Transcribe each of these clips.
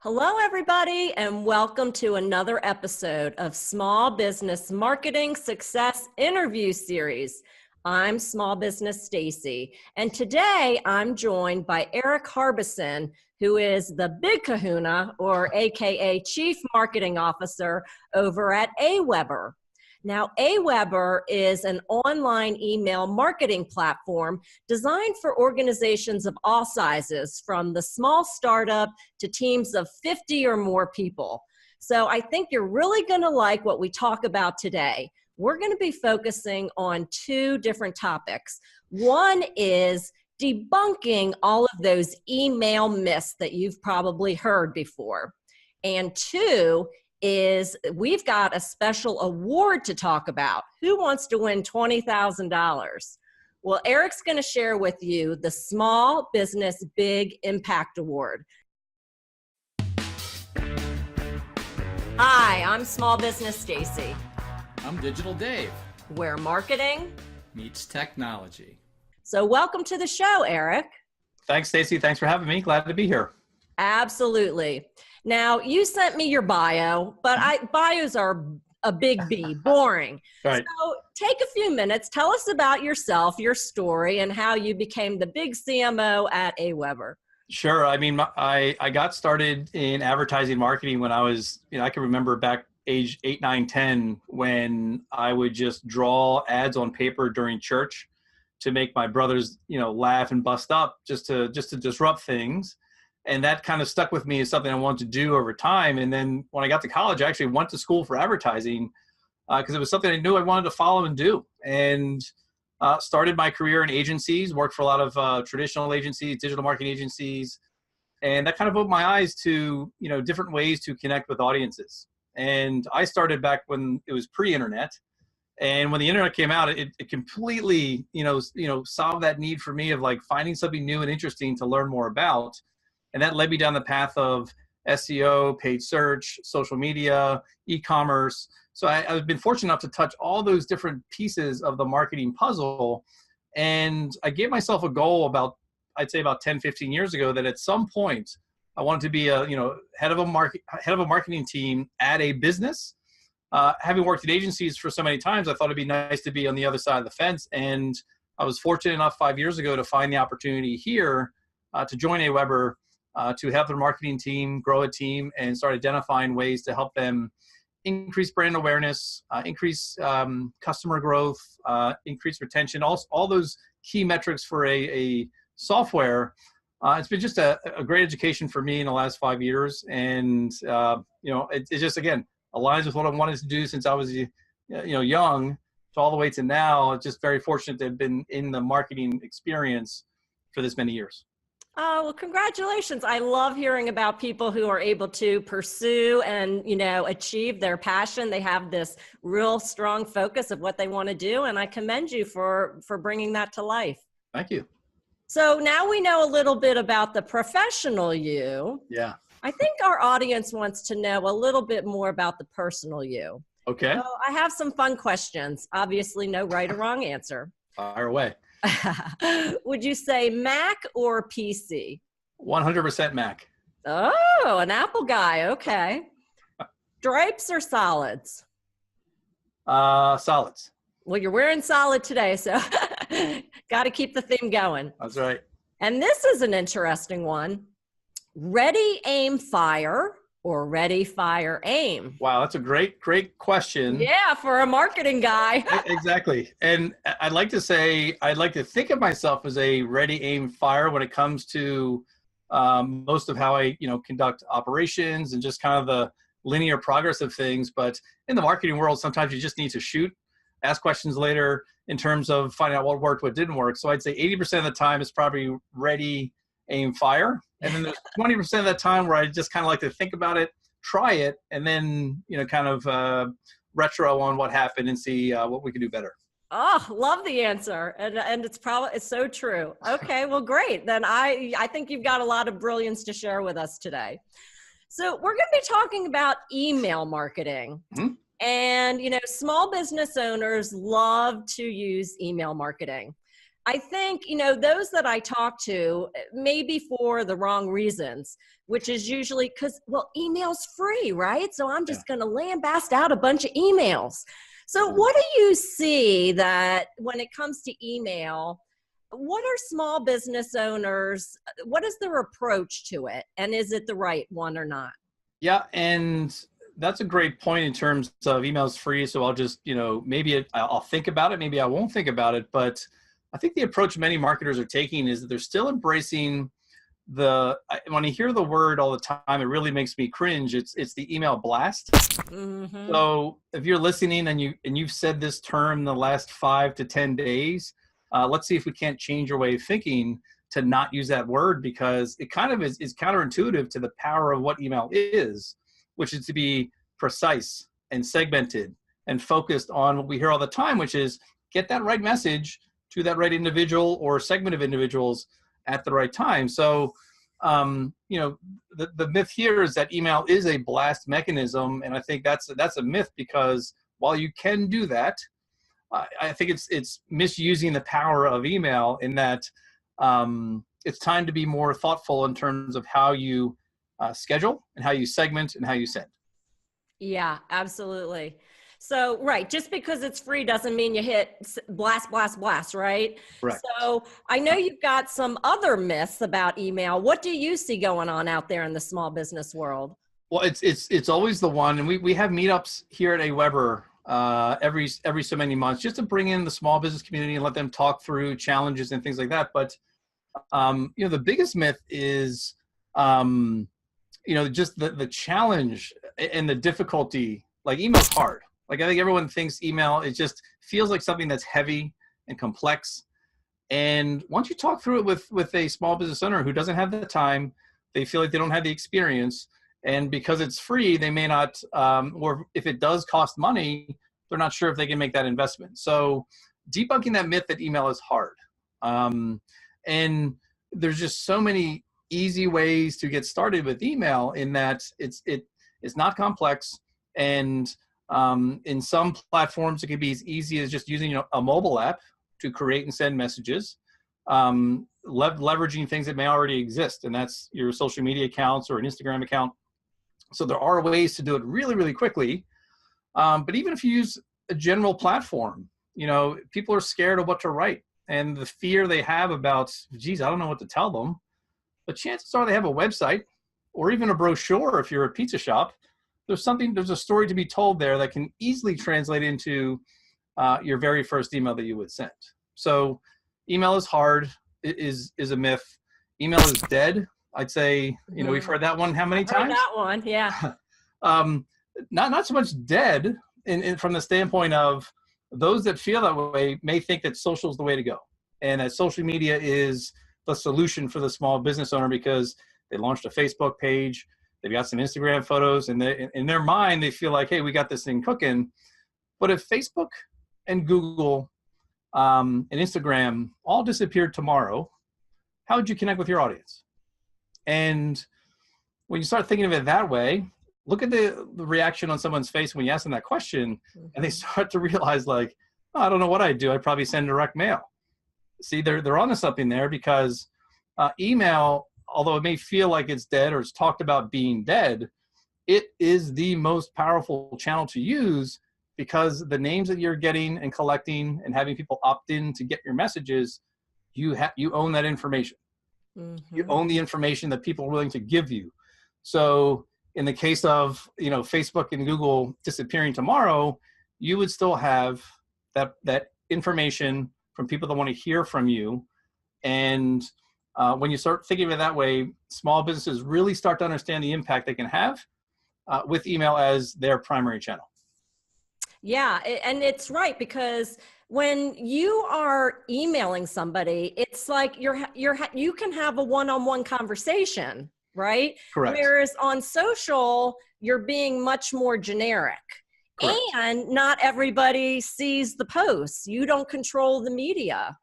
Hello, everybody, and welcome to another episode of Small Business Marketing Success Interview Series. I'm Small Business Stacey, and today I'm joined by Eric Harbison, who is the big kahuna, or AKA Chief Marketing Officer over at Aweber. Now, Aweber is an online email marketing platform designed for organizations of all sizes, from the small startup to teams of 50 or more people. So I think you're really going to like what we talk about today. We're going to be focusing on two different topics. One is debunking all of those email myths that you've probably heard before. And two is we've got a special award to talk about. Who wants to win $20,000? Well, Eric's going to share with you the Small Business Big Impact Award. Hi, I'm Small Business Stacey. I'm Digital Dave. Where marketing meets technology. So welcome to the show, Eric. Thanks, Stacey. Thanks for having me. Glad to be here. Absolutely. Now, you sent me your bio, but bios are a big B, boring. Right. So take a few minutes. Tell us about yourself, your story, and how you became the big CMO at Aweber. Sure. I mean, I got started in advertising marketing when I was, I can remember back age 8, 9, 10, when I would just draw ads on paper during church to make my brothers, laugh and bust up just to disrupt things. And that kind of stuck with me as something I wanted to do over time. And then when I got to college, I actually went to school for advertising because it was something I knew I wanted to follow and do. And started my career in agencies, worked for a lot of traditional agencies, digital marketing agencies. And that kind of opened my eyes to, different ways to connect with audiences. And I started back when it was pre-internet. And when the internet came out, it completely, solved that need for me of like finding something new and interesting to learn more about. And that led me down the path of SEO, paid search, social media, e-commerce. So I've been fortunate enough to touch all those different pieces of the marketing puzzle. And I gave myself a goal about 10, 15 years ago that at some point I wanted to be head of a marketing team at a business. Having worked at agencies for so many times, I thought it'd be nice to be on the other side of the fence. And I was fortunate enough 5 years ago to find the opportunity here to join Aweber, to help their marketing team grow a team and start identifying ways to help them increase brand awareness, increase customer growth, increase retention, all those key metrics for a software. It's been just a great education for me in the last 5 years. And, it just, again, aligns with what I wanted to do since I was, young to all the way to now. Just very fortunate to have been in the marketing experience for this many years. Oh, well, congratulations. I love hearing about people who are able to pursue and, achieve their passion. They have this real strong focus of what they want to do. And I commend you for bringing that to life. Thank you. So now we know a little bit about the professional you. Yeah. I think our audience wants to know a little bit more about the personal you. Okay. So I have some fun questions. Obviously, no right or wrong answer. Fire away. Would you say Mac or PC? 100% Mac. Oh, an Apple guy. Okay. Stripes or solids? Solids. Well, you're wearing solid today, so got to keep the theme going. That's right. And this is an interesting one. Ready, aim, fire, or ready, fire, aim? Wow, that's a great question. Yeah, for a marketing guy. Exactly. And I'd like to think of myself as a ready, aim, fire when it comes to most of how I, conduct operations and just kind of the linear progress of things. But in the marketing world, sometimes you just need to shoot, ask questions later in terms of finding out what worked, what didn't work. So I'd say 80% of the time it's probably ready, aim, fire. And then there's 20% of that time where I just kind of like to think about it, try it, and then, kind of retro on what happened and see what we can do better. Oh, love the answer. And it's so true. Okay, well, great. Then I think you've got a lot of brilliance to share with us today. So we're going to be talking about email marketing. Mm-hmm. And, small business owners love to use email marketing. I think, those that I talk to, maybe for the wrong reasons, which is usually because, well, email's free, right? So I'm Yeah. just going to lambast out a bunch of emails. So what do you see that when it comes to email, what are small business owners, what is their approach to it? And is it the right one or not? Yeah, and that's a great point in terms of emails free. So I'll just, maybe I'll think about it, maybe I won't think about it. But I think the approach many marketers are taking is that they're still embracing when I hear the word all the time, it really makes me cringe. It's the email blast. Mm-hmm. So if you're listening and you've said this term the last 5 to 10 days, let's see if we can't change your way of thinking to not use that word, because it kind of is counterintuitive to the power of what email is, which is to be precise and segmented and focused on what we hear all the time, which is get that right message to that right individual or segment of individuals at the right time. So, the myth here is that email is a blast mechanism. And I think that's a myth, because while you can do that, I think it's misusing the power of email in that it's time to be more thoughtful in terms of how you schedule and how you segment and how you send. Yeah, absolutely. So, right, just because it's free doesn't mean you hit blast, blast, blast, right? Correct. So I know you've got some other myths about email. What do you see going on out there in the small business world? Well, it's always the one, and we have meetups here at Aweber every so many months, just to bring in the small business community and let them talk through challenges and things like that. But the biggest myth is just the challenge and the difficulty. Like, email's hard. Like, I think everyone thinks email, it just feels like something that's heavy and complex. And once you talk through it with a small business owner who doesn't have the time, they feel like they don't have the experience, and because it's free, they may not, or if it does cost money, they're not sure if they can make that investment. So debunking that myth that email is hard. And there's just so many easy ways to get started with email, in that it's not complex. And in some platforms, it could be as easy as just using a mobile app to create and send messages, leveraging things that may already exist, and that's your social media accounts or an Instagram account. So there are ways to do it really, really quickly. But even if you use a general platform, people are scared of what to write, and the fear they have about, geez, I don't know what to tell them. But chances are they have a website or even a brochure. If you're a pizza shop, there's a story to be told there that can easily translate into your very first email that you would send. So email is hard, is a myth. Email is dead. I'd say, we've heard that one how many times? Heard that one, yeah. Not so much dead from the standpoint of those that feel that way may think that social is the way to go, and that social media is the solution for the small business owner because they launched a Facebook page, they've got some Instagram photos, and in their mind, they feel like, hey, we got this thing cooking. But if Facebook and Google and Instagram all disappeared tomorrow, how would you connect with your audience? And when you start thinking of it that way, look at the reaction on someone's face when you ask them that question, and they start to realize, like, oh, I don't know what I'd do. I'd probably send direct mail. See, they're onto something there, because email, although it may feel like it's dead or it's talked about being dead, it is the most powerful channel to use, because the names that you're getting and collecting and having people opt in to get your messages, you own that information. Mm-hmm. You own the information that people are willing to give you. So in the case of, Facebook and Google disappearing tomorrow, you would still have that information from people that want to hear from you. And when you start thinking of it that way, small businesses really start to understand the impact they can have with email as their primary channel. Yeah, and it's right, because when you are emailing somebody, it's like you can have a one-on-one conversation, right? Correct. Whereas on social, you're being much more generic. Correct. And not everybody sees the posts. You don't control the media.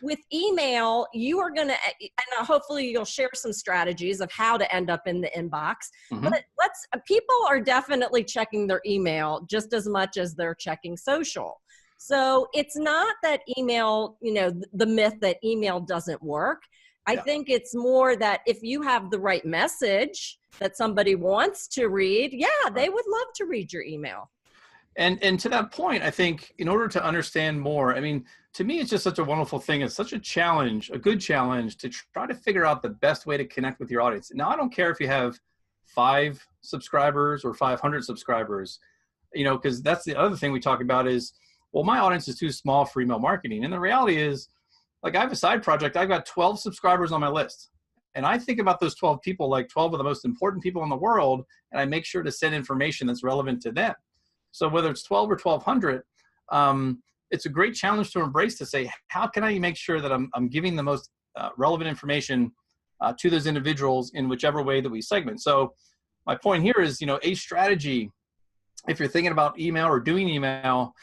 With email, you are going to, and hopefully you'll share some strategies of how to end up in the inbox. Mm-hmm. But people are definitely checking their email just as much as they're checking social. So it's not that email, the myth that email doesn't work. I think it's more that if you have the right message that somebody wants to read, they would love to read your email. And to that point, I think in order to understand more, I mean, to me, it's just such a wonderful thing. It's such a challenge, a good challenge to try to figure out the best way to connect with your audience. Now, I don't care if you have 5 subscribers or 500 subscribers, because that's the other thing we talk about is, well, my audience is too small for email marketing. And the reality is, like, I have a side project. I've got 12 subscribers on my list. And I think about those 12 people like 12 of the most important people in the world, and I make sure to send information that's relevant to them. So whether it's 12 or 1,200, it's a great challenge to embrace, to say, how can I make sure that I'm giving the most relevant information to those individuals in whichever way that we segment. So my point here is, a strategy, if you're thinking about email or doing email,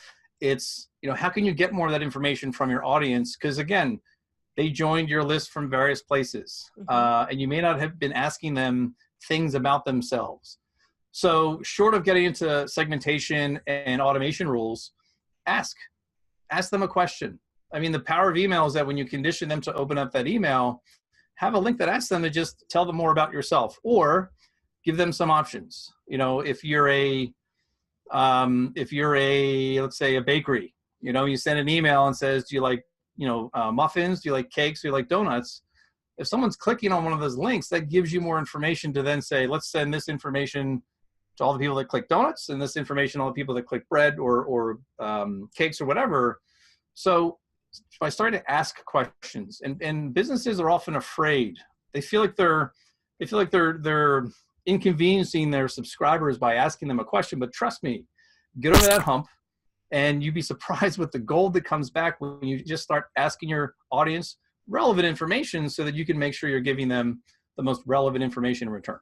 it's, how can you get more of that information from your audience? Because again, they joined your list from various places, and you may not have been asking them things about themselves. So short of getting into segmentation and automation rules, ask them a question. I mean, the power of email is that when you condition them to open up that email, have a link that asks them to just tell them more about yourself, or give them some options. If you're a, let's say a bakery, you send an email and says, do you like, muffins? Do you like cakes? Do you like donuts? If someone's clicking on one of those links, that gives you more information to then say, let's send this information to all the people that click donuts, and this information to all the people that click bread or cakes or whatever. So by starting to ask questions, and businesses are often afraid. They feel like they're inconveniencing their subscribers by asking them a question. But trust me, get over that hump, and you'd be surprised with the gold that comes back when you just start asking your audience relevant information, so that you can make sure you're giving them the most relevant information in return.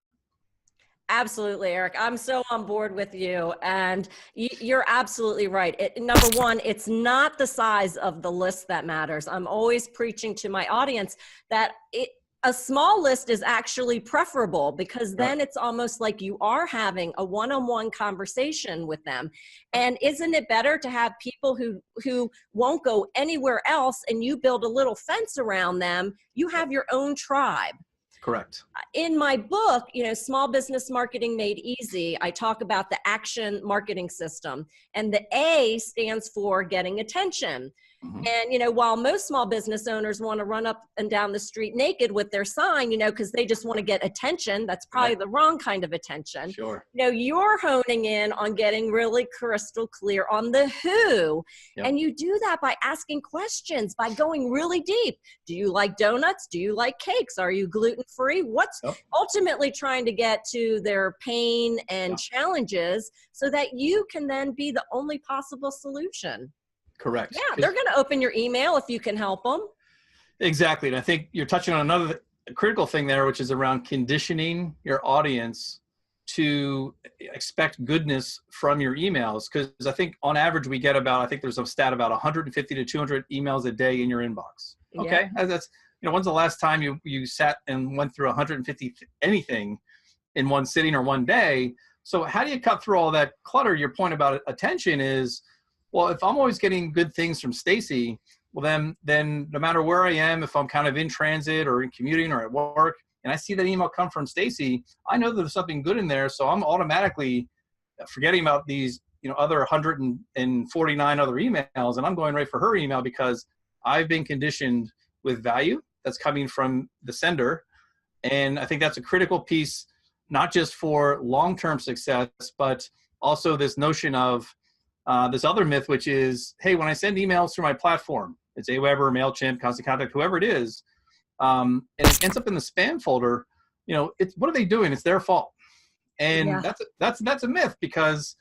Absolutely, Eric. I'm so on board with you. And you're absolutely right. Number one, it's not the size of the list that matters. I'm always preaching to my audience that a small list is actually preferable, because then it's almost like you are having a one-on-one conversation with them. And isn't it better to have people who won't go anywhere else, and you build a little fence around them? You have your own tribe. Correct. In my book, Small Business Marketing Made Easy, I talk about the action marketing system, and the A stands for getting attention. And, while most small business owners want to run up and down the street naked with their sign, because they just want to get attention, that's probably the wrong kind of attention. Sure. You're honing in on getting really crystal clear on the who. And you do that by asking questions, by going really deep. Do you like donuts? Do you like cakes? Are you gluten-free? What's ultimately trying to get to their pain and challenges, so that you can then be the only possible solution. Correct. Yeah, they're going to open your email if you can help them. Exactly. And I think you're touching on another critical thing there, which is around conditioning your audience to expect goodness from your emails. Because I think on average, we get about, I think there's a stat about 150 to 200 emails a day in your inbox. Okay. That's, when's the last time you sat and went through 150 anything in one sitting or one day? So how do you cut through all that clutter? Your point about attention is, well, if I'm always getting good things from Stacey, well, then no matter where I am, if I'm kind of in transit or in commuting or at work, and I see that email come from Stacey, I know that there's something good in there. So I'm automatically forgetting about these, other 149 other emails, and I'm going right for her email, because I've been conditioned with value that's coming from the sender. And I think that's a critical piece, not just for long-term success, but also this notion of this other myth, which is, hey, when I send emails through my platform, it's Aweber, MailChimp, Constant Contact, whoever it is, and it ends up in the spam folder, what are they doing? It's their fault. And that's a myth, because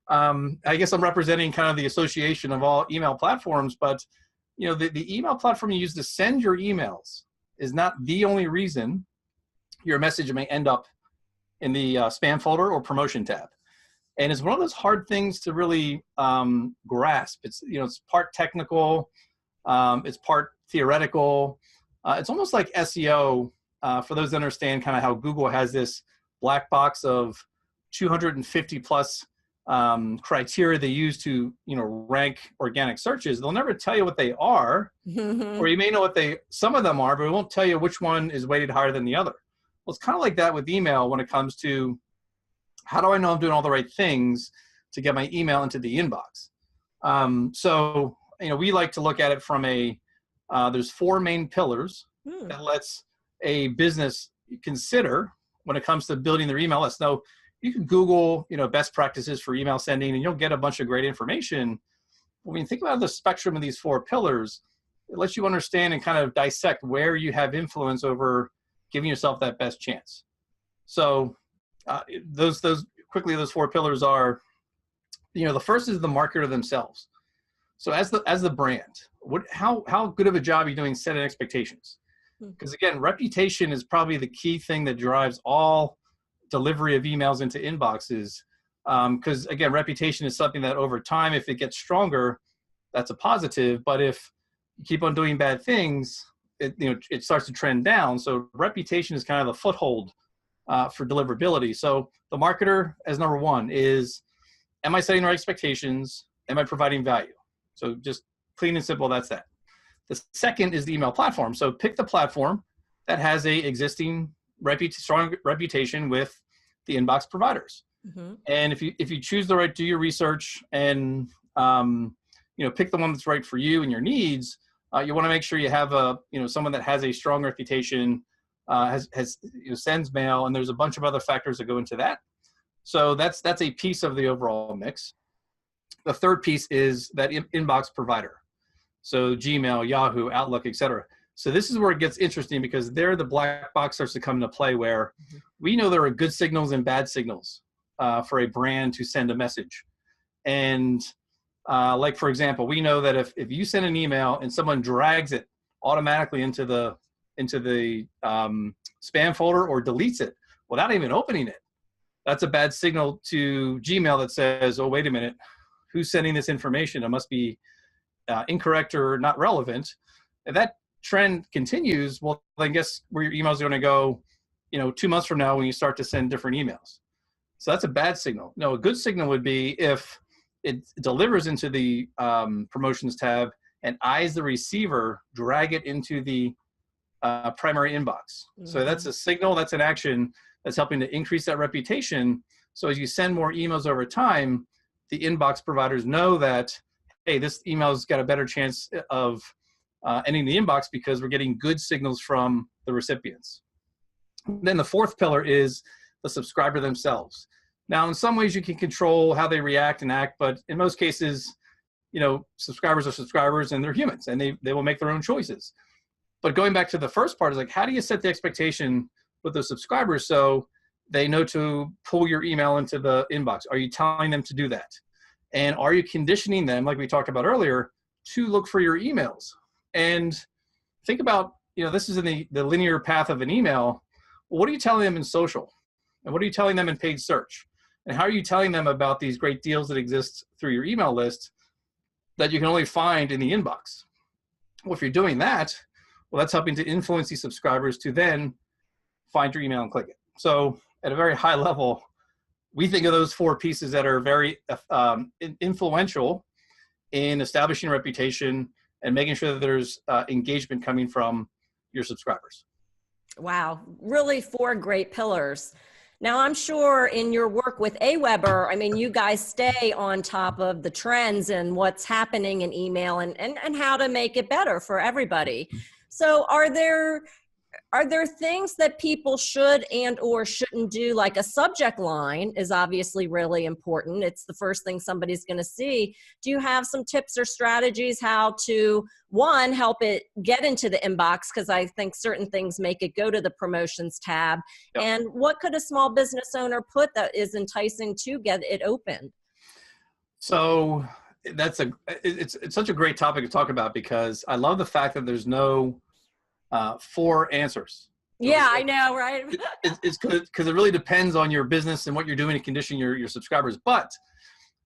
I guess I'm representing kind of the association of all email platforms, but the email platform you use to send your emails is not the only reason your message may end up in the spam folder or promotion tab. And it's one of those hard things to really grasp. It's, it's part technical, it's part theoretical. It's almost like SEO, for those that understand kind of how Google has this black box of 250 plus criteria they use to, rank organic searches, they'll never tell you what they are, or you may know what some of them are, but it won't tell you which one is weighted higher than the other. Well, it's kind of like that with email when it comes to how do I know I'm doing all the right things to get my email into the inbox? So, we like to look at it from there's 4 main pillars that lets a business consider when it comes to building their email list. Now, you can Google, best practices for email sending, and you'll get a bunch of great information. But when you think about the spectrum of these 4 pillars, it lets you understand and kind of dissect where you have influence over giving yourself that best chance. So those 4 pillars are, the first is the marketer themselves. So as the brand, how good of a job are you doing setting expectations? Because again, reputation is probably the key thing that drives all delivery of emails into inboxes. Because again, reputation is something that over time, if it gets stronger, that's a positive. But if you keep on doing bad things, it starts to trend down. So reputation is kind of the foothold for deliverability. So the marketer as number 1 is, am I setting the right expectations? Am I providing value? So just clean and simple, that's that. The second is the email platform. So pick the platform that has a existing strong reputation with the inbox providers. And if you choose the right, do your research and pick the one that's right for you and your needs. You want to make sure you have someone that has a strong reputation, sends mail, and there's a bunch of other factors that go into that. So that's a piece of the overall mix. The third piece is that inbox provider. So Gmail, Yahoo, Outlook, etc. So this is where it gets interesting, because there the black box starts to come into play, where we know there are good signals and bad signals for a brand to send a message. And like, for example, we know that if you send an email and someone drags it automatically into the spam folder or deletes it without even opening it, that's a bad signal to Gmail that says, oh, wait a minute, who's sending this information? It must be incorrect or not relevant. If that trend continues, well, then guess where your emails are going to go, 2 months from now when you start to send different emails. So that's a bad signal. No, a good signal would be if it delivers into the promotions tab and I, as the receiver, drag it into the primary inbox. So that's a signal, that's an action that's helping to increase that reputation. So as you send more emails over time, the inbox providers know that, hey, this email's got a better chance of ending the inbox because we're getting good signals from the recipients. Then the 4th pillar is the subscriber themselves. Now, in some ways you can control how they react and act, but in most cases, subscribers are subscribers and they're humans and they will make their own choices. But going back to the first part is like, how do you set the expectation with the subscribers so they know to pull your email into the inbox? Are you telling them to do that? And are you conditioning them, like we talked about earlier, to look for your emails? And think about, this is in the linear path of an email. Well, what are you telling them in social? And what are you telling them in paid search? And how are you telling them about these great deals that exist through your email list that you can only find in the inbox? Well, if you're doing that, well, that's helping to influence these subscribers to then find your email and click it. So at a very high level, we think of those 4 pieces that are very influential in establishing reputation and making sure that there's engagement coming from your subscribers. Wow, really 4 great pillars. Now, I'm sure in your work with Aweber, you guys stay on top of the trends and what's happening in email and how to make it better for everybody. So are there things that people should and or shouldn't do? Like a subject line is obviously really important. It's the first thing somebody's going to see. Do you have some tips or strategies how to, one, help it get into the inbox? Because I think certain things make it go to the promotions tab. Yep. And what could a small business owner put that is enticing to get it open? So it's such a great topic to talk about, because I love the fact that there's no 4 answers. Yeah, I know, right? It's because it really depends on your business and what you're doing to condition your subscribers. But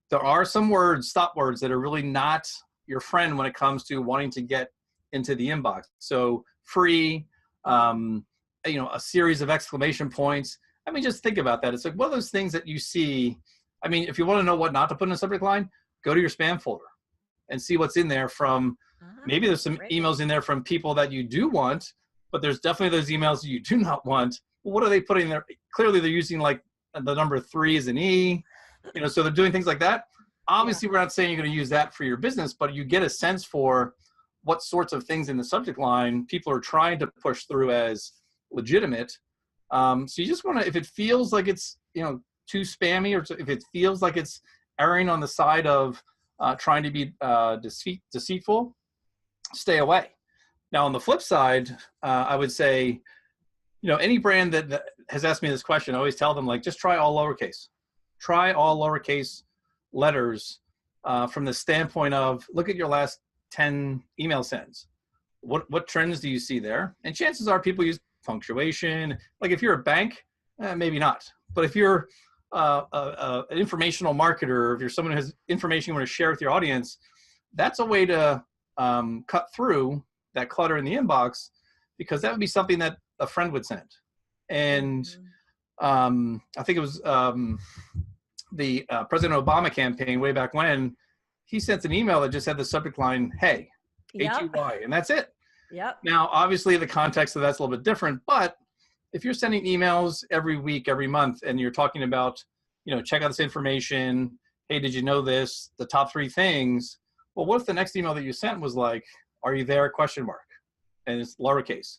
there are some stop words that are really not your friend when it comes to wanting to get into the inbox. So free, a series of exclamation points. Just think about that. It's like one of those things that you see I mean, if you want to know what not to put in the subject line, go to your spam folder and see what's in there from, maybe there's some emails in there from people that you do want, but there's definitely those emails that you do not want. Well, what are they putting there? Clearly they're using like the number 3 as an E, so they're doing things like that. Obviously, we're not saying you're going to use that for your business, but you get a sense for what sorts of things in the subject line people are trying to push through as legitimate. So you just want to, if it feels like it's, too spammy, or if it feels like it's erring on the side of trying to be deceitful, stay away. Now, on the flip side, I would say, any brand that has asked me this question, I always tell them, like, just try all lowercase. Try all lowercase letters from the standpoint of, look at your last 10 email sends. What trends do you see there? And chances are people use punctuation. Like if you're a bank, maybe not. But if you're an informational marketer, if you're someone who has information you want to share with your audience, that's a way to cut through that clutter in the inbox, because that would be something that a friend would send. And I think it was the President Obama campaign way back when, he sent an email that just had the subject line, "Hey," H-E-Y, and that's it. Yep. Now, obviously, the context of that's a little bit different, but if you're sending emails every week, every month, and you're talking about, check out this information, hey, did you know this, the top 3 things, well, what if the next email that you sent was like, are you there, ? And it's lowercase.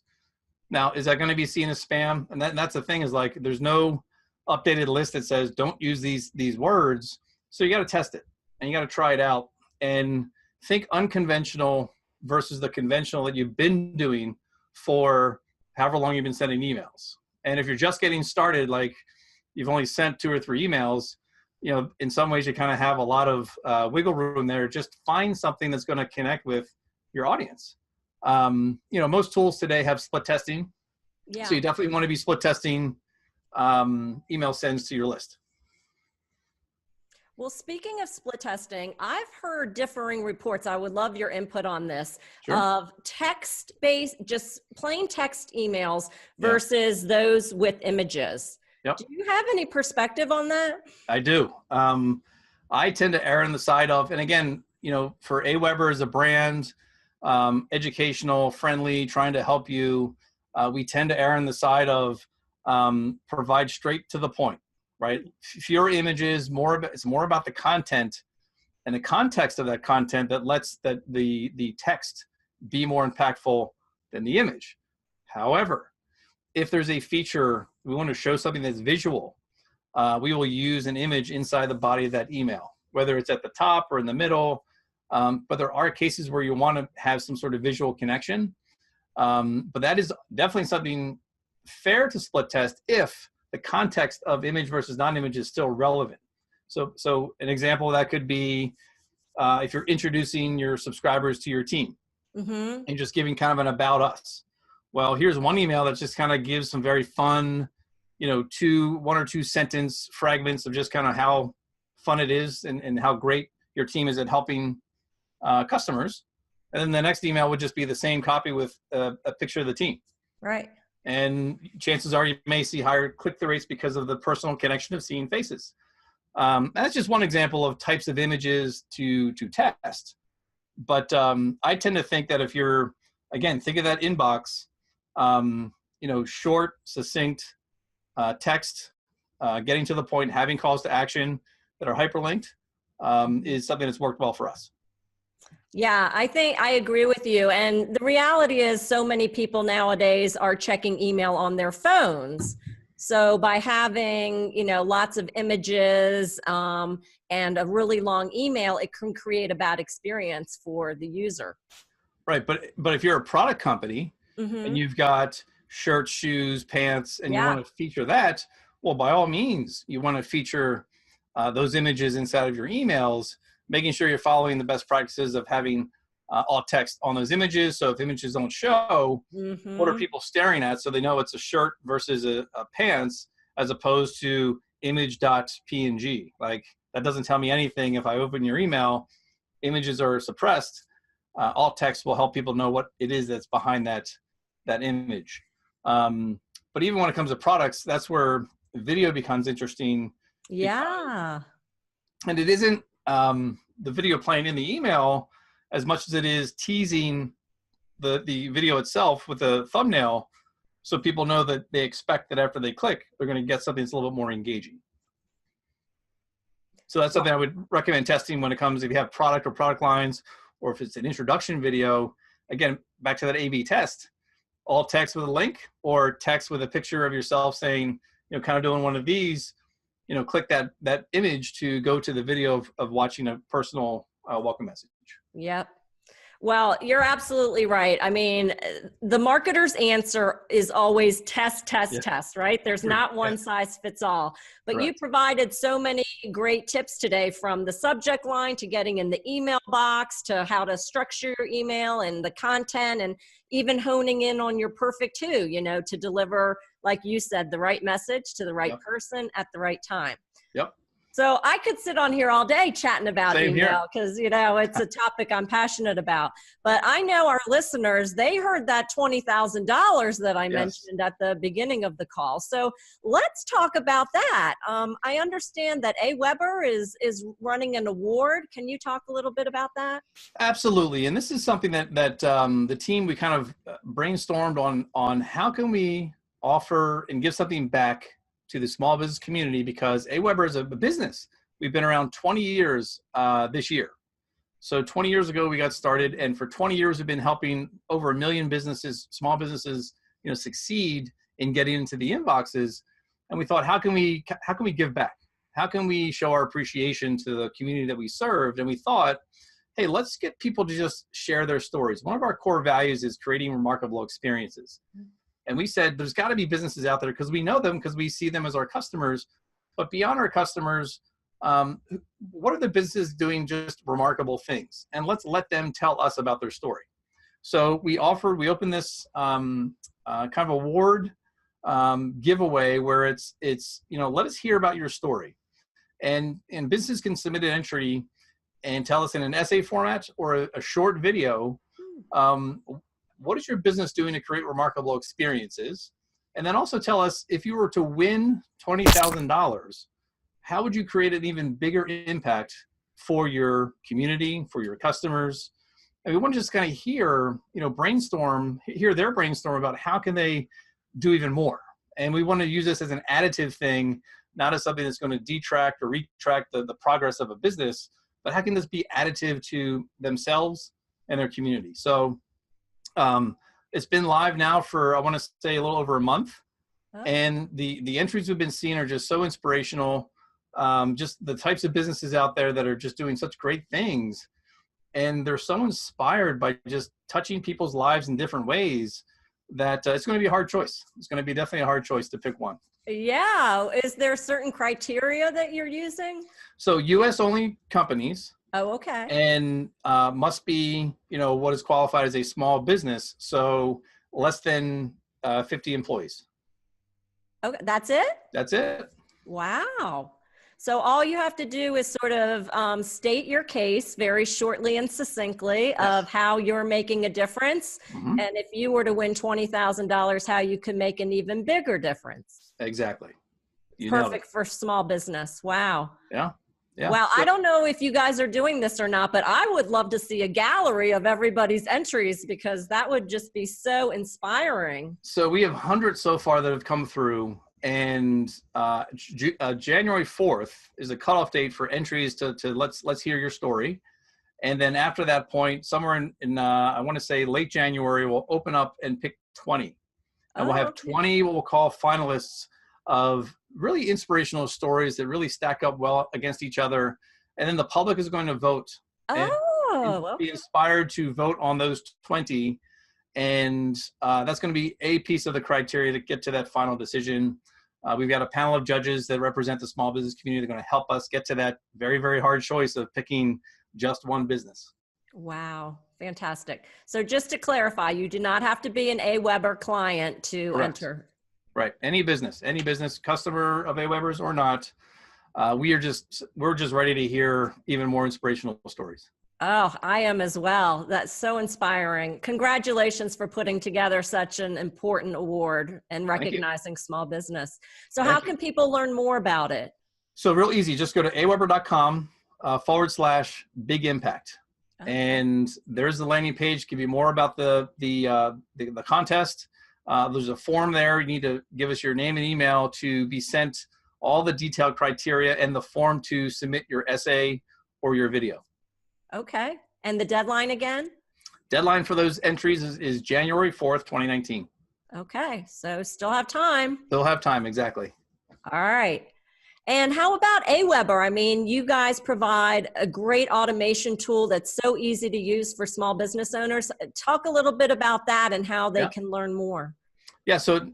Now, is that going to be seen as spam? And that's the thing, is like, there's no updated list that says don't use these words. So you got to test it and you got to try it out and think unconventional versus the conventional that you've been doing for however long you've been sending emails. And if you're just getting started, like you've only sent 2 or 3 emails, in some ways you kind of have a lot of wiggle room there. Just find something that's going to connect with your audience. Most tools today have split testing. Yeah. So you definitely want to be split testing email sends to your list. Well, speaking of split testing, I've heard differing reports. I would love your input on this. Sure. Of text-based, just plain text emails versus those with images. Yep. Do you have any perspective on that? I do. I tend to err on the side of, and again, for Aweber as a brand, educational, friendly, trying to help you, we tend to err on the side of provide straight to the point, right? Fewer images, it's more about the content and the context of that content that lets the text be more impactful than the image. However, if there's a feature, we want to show something that's visual, we will use an image inside the body of that email, whether it's at the top or in the middle. But there are cases where you want to have some sort of visual connection. But that is definitely something fair to split test if the context of image versus non-image is still relevant. So an example of that could be if you're introducing your subscribers to your team and just giving kind of an about us. Well, here's one email that just kind of gives some very fun, 1 or 2 sentence fragments of just kind of how fun it is and how great your team is at helping customers. And then the next email would just be the same copy with a picture of the team. Right. And chances are you may see higher click-through rates because of the personal connection of seeing faces. That's just one example of types of images to test. But I tend to think that if you're, again, think of that inbox, short, succinct text, getting to the point, having calls to action that are hyperlinked is something that's worked well for us. Yeah, I think I agree with you. And the reality is so many people nowadays are checking email on their phones. So by having, lots of images and a really long email, it can create a bad experience for the user. Right. But if you're a product company and you've got shirts, shoes, pants, and you want to feature that, well, by all means, you want to feature those images inside of your emails, making sure you're following the best practices of having alt text on those images. So if images don't show, what are people staring at? So they know it's a shirt versus a pants, as opposed to image.png. Like that doesn't tell me anything. If I open your email, images are suppressed. Alt text will help people know what it is that's behind that image. But even when it comes to products, that's where video becomes interesting. Yeah. And it isn't the video playing in the email as much as it is teasing the video itself with a thumbnail, so people know that they expect that after they click, they're going to get something that's a little bit more engaging. So that's something I would recommend testing when it comes, if you have product or product lines, or if it's an introduction video. Again, back to that A/B test, all text with a link or text with a picture of yourself saying, kind of doing one of these, click that image to go to the video of watching a personal welcome message. Yep. Well, you're absolutely right. I mean, the marketer's answer is always test, test, right? There's not one size fits all. But Correct. You provided so many great tips today, from the subject line to getting in the email box to how to structure your email and the content, and even honing in on your perfect who, to deliver, like you said, the right message to the right person at the right time. Yep. So I could sit on here all day chatting about Same email because, it's a topic I'm passionate about. But I know our listeners, they heard that $20,000 that I mentioned at the beginning of the call. So let's talk about that. I understand that Aweber is running an award. Can you talk a little bit about that? Absolutely. And this is something that the team, we kind of brainstormed on how can we offer and give something back to the small business community, because Aweber is a business. We've been around 20 years this year. So 20 years ago we got started, and for 20 years we've been helping over 1 million businesses, small businesses, succeed in getting into the inboxes. And we thought, how can we give back? How can we show our appreciation to the community that we served? And we thought, hey, let's get people to just share their stories. One of our core values is creating remarkable experiences. And we said, there's got to be businesses out there, because we know them, because we see them as our customers. But beyond our customers, what are the businesses doing just remarkable things? And let's let them tell us about their story. So we opened this kind of award giveaway where it's let us hear about your story. And businesses can submit an entry and tell us in an essay format or a short video, what is your business doing to create remarkable experiences? And then also tell us, if you were to win $20,000, how would you create an even bigger impact for your community, for your customers? And we want to just kind of hear their brainstorm about how can they do even more. And we want to use this as an additive thing, not as something that's going to detract or retract the progress of a business, but how can this be additive to themselves and their community? So it's been live now for, I want to say, a little over a month. And the entries we've been seeing are just so inspirational. Just the types of businesses out there that are just doing such great things. And they're so inspired by just touching people's lives in different ways that it's going to be a hard choice. It's going to be definitely a hard choice to pick one. Yeah. Is there certain criteria that you're using? So US only companies. Oh, okay. And must be, what is qualified as a small business. So less than 50 employees. Okay, that's it? That's it. Wow. So all you have to do is sort of state your case very shortly and succinctly of how you're making a difference. Mm-hmm. And if you were to win $20,000, how you could make an even bigger difference. Exactly. Perfect for small business. Wow. Yeah. Yeah. Well, I don't know if you guys are doing this or not, but I would love to see a gallery of everybody's entries, because that would just be so inspiring. So we have hundreds so far that have come through, and January 4th is a cutoff date for entries to let's hear your story. And then after that point, somewhere in I want to say late January, we'll open up and pick 20. And we'll have 20 what we'll call finalists of really inspirational stories that really stack up well against each other. And then the public is going to vote. Be inspired to vote on those 20. And that's going to be a piece of the criteria to get to that final decision. We've got a panel of judges that represent the small business community. They're going to help us get to that very, very hard choice of picking just one business. Wow. Fantastic. So just to clarify, you do not have to be an Aweber client to enter. Right. Any business, customer of Aweber's or not, we're just ready to hear even more inspirational stories. Oh, I am as well. That's so inspiring. Congratulations for putting together such an important award and recognizing small business. So how can people learn more about it? So real easy, just go to aweber.com /big impact. Okay. And there's the landing page, give you more about the contest. There's a form there. You need to give us your name and email to be sent all the detailed criteria and the form to submit your essay or your video. Okay. And the deadline again? Deadline for those entries is January 4th, 2019. Okay. So still have time. Still have time, exactly. All right. And how about Aweber? I mean, you guys provide a great automation tool that's so easy to use for small business owners. Talk a little bit about that and how they can learn more. Yeah, so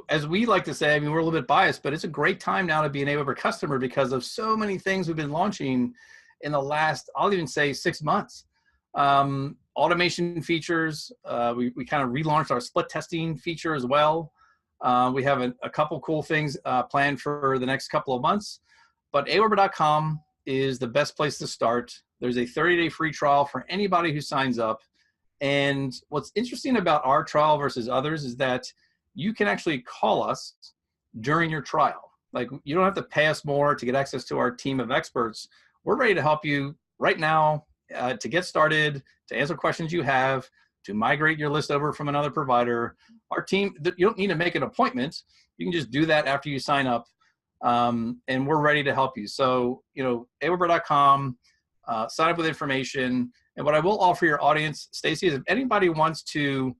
as we like to say, I mean, we're a little bit biased, but it's a great time now to be an Aweber customer because of so many things we've been launching in the last, I'll even say 6 months. Automation features, we kind of relaunched our split testing feature as well. We have a couple cool things planned for the next couple of months, but aweber.com is the best place to start. There's a 30-day free trial for anybody who signs up. And what's interesting about our trial versus others is that you can actually call us during your trial. Like, you don't have to pay us more to get access to our team of experts. We're ready to help you right now to get started, to answer questions you have, to migrate your list over from another provider. Our team, you don't need to make an appointment. You can just do that after you sign up, and we're ready to help you. So, aweber.com, sign up with information. And what I will offer your audience, Stacey, is if anybody wants to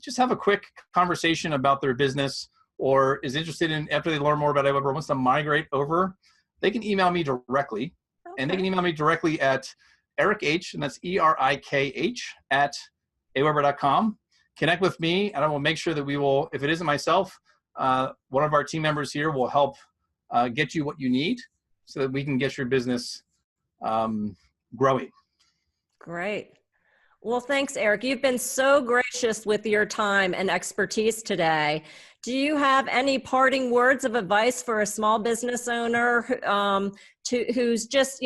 just have a quick conversation about their business or is interested in, after they learn more about Aweber, wants to migrate over, they can email me directly. Okay. And they can email me directly at Eric H, and that's ERIKH at aweber.com. Connect with me, and I will make sure that we will, if it isn't myself, one of our team members here will help get you what you need so that we can get your business growing. Great. Well, thanks, Eric. You've been so gracious with your time and expertise today. Do you have any parting words of advice for a small business owner who's just,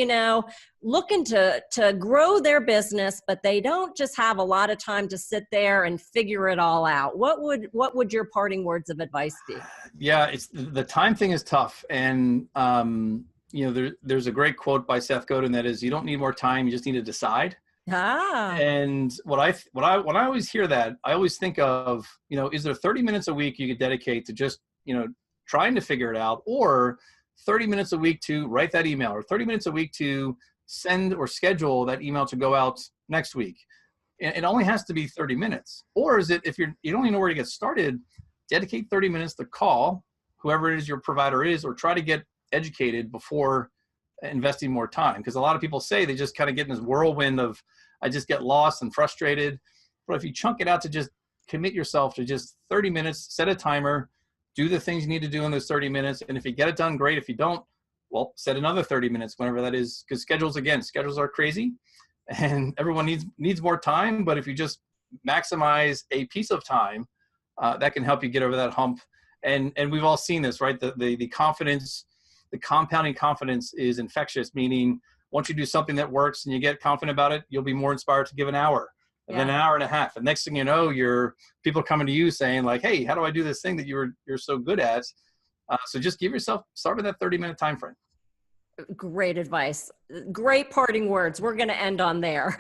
looking to grow their business, but they don't just have a lot of time to sit there and figure it all out? What would your parting words of advice be? Yeah, the time thing is tough. And, there's a great quote by Seth Godin that is, you don't need more time, you just need to decide. And when I always hear that, I always think of, is there 30 minutes a week you could dedicate to just, trying to figure it out, or 30 minutes a week to write that email, or 30 minutes a week to send or schedule that email to go out next week? It only has to be 30 minutes. Or is it, if you don't even know where to get started, dedicate 30 minutes to call whoever it is your provider is, or try to get educated before investing more time. Because a lot of people say they just kind of get in this whirlwind of, I just get lost and frustrated. But if you chunk it out to just commit yourself to just 30 minutes, set a timer, do the things you need to do in those 30 minutes. And if you get it done, great. If you don't, well, set another 30 minutes, whenever that is, because schedules are crazy and everyone needs more time. But if you just maximize a piece of time, that can help you get over that hump. And we've all seen this, right? The confidence, the compounding confidence is infectious, meaning once you do something that works and you get confident about it, you'll be more inspired to give an hour, and then an hour and a half. And next thing you know, people are coming to you saying like, hey, how do I do this thing that you're so good at? So just start with that 30-minute time frame. Great advice. Great parting words. We're going to end on there.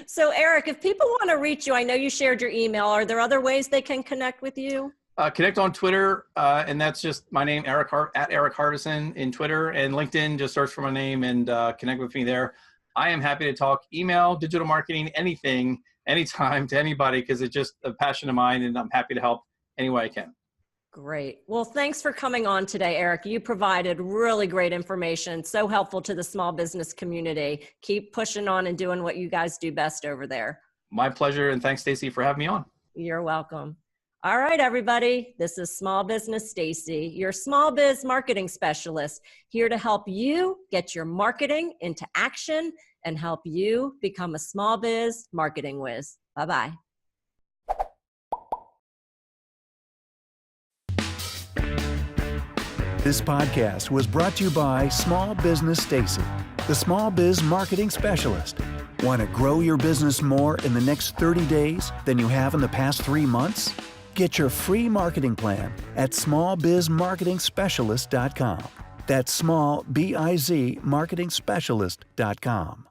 So Eric, if people want to reach you, I know you shared your email. Are there other ways they can connect with you? Connect on Twitter, and that's just my name, at Eric Hardison in Twitter, and LinkedIn. Just search for my name and connect with me there. I am happy to talk email, digital marketing, anything, anytime, to anybody, because it's just a passion of mine, and I'm happy to help any way I can. Great. Well, thanks for coming on today, Eric. You provided really great information, so helpful to the small business community. Keep pushing on and doing what you guys do best over there. My pleasure, and thanks, Stacey, for having me on. You're welcome. All right, everybody, this is Small Business Stacey, your small biz marketing specialist, here to help you get your marketing into action and help you become a small biz marketing whiz. Bye-bye. This podcast was brought to you by Small Business Stacey, the small biz marketing specialist. Want to grow your business more in the next 30 days than you have in the past 3 months? Get your free marketing plan at smallbizmarketingspecialist.com. That's small, B-I-Z, marketingspecialist.com.